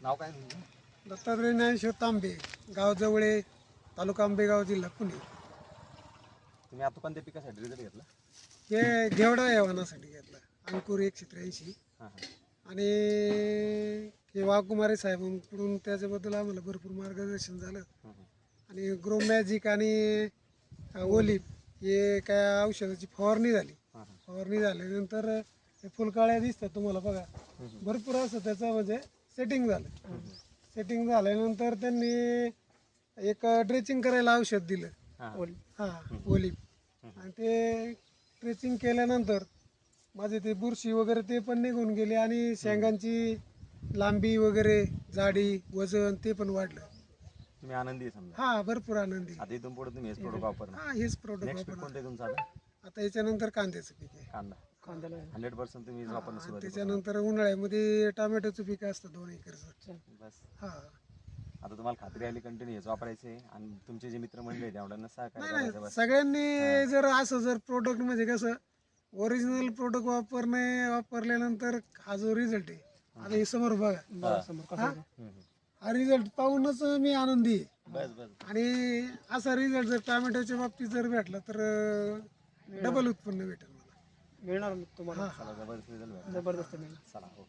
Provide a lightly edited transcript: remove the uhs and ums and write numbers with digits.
नाव काय तुमचं? दत्तात्रय ज्ञानेश्वर तांबे, गाव जवळे, तालुका आंबेगाव, जिल्हा पुणे. तुम्ही आता कोणत्या पिकासाठी रिझल्ट घेतला? हे घेवडा यावानासाठी घेतला, अंकुर 183. हां हां. आणि हे वाघकुमारे साहेबांकडून त्याच्याबद्दल आम्हाला भरपूर मार्गदर्शन झालं. आणि ग्रो मॅजिक आणि ओलिप हे काय औषधाची फवारणी झाली. फवारणी झाल्यानंतर हे फुलकाळ्या दिसतात तुम्हाला बघा, भरपूर असं त्याचं म्हणजे सेटिंग झालं. सेटिंग झाल्यानंतर त्यांनी एक ड्रेचिंग करायला औषध दिलं, ओलिप. आणि ते ड्रेचिंग केल्यानंतर माझे ते बुरशी वगैरे ते पण निघून गेले आणि शेंगांची लांबी वगैरे, जाडी, वजन ते पण वाढलं. तुम्ही आनंदी आहे समजा? हा, भरपूर आनंदी. आता इथून पुढे तुम्ही हेच प्रोडक्ट वापरणार? हा, हेच प्रोडक्ट नेक्स्ट पीक वापरणार. कोणतं आहे तुमचं आता? आता याच्यानंतर कांद्याचं पीक आहे. कांदा 100% तुम्ही वापरणं सुरुवात केली. त्याच्यानंतर उन्हाळ्यामध्ये टोमॅटोचं पीक असतं 2 एकरचं. बस. हा. आता तुम्हाला खात्री आली कंटिन्यू हेच वापरायचं आहे आणि तुमचे जे मित्रमंडळी आहेत तेवढ्यांना सहकार्य नाही, करायचं बस. सगळ्यांनी जर असं जर प्रोडक्ट म्हणजे कसं ओरिजिनल प्रोडक्ट वापरल्यानंतर हा जो रिझल्ट आहे, आता हे समोर बघा, हा रिझल्ट पाहूनच मी आनंदी आहे. बस बस. आणि असा रिझल्ट जर टोमॅटोच्या बाबतीत जर भेटला तर डबल उत्पन्न भेटेल मला. मिळणार तुम्हाला. चला, जबरदस्त रिझल्ट भेटला. जबरदस्त मिळणार. चला, हो.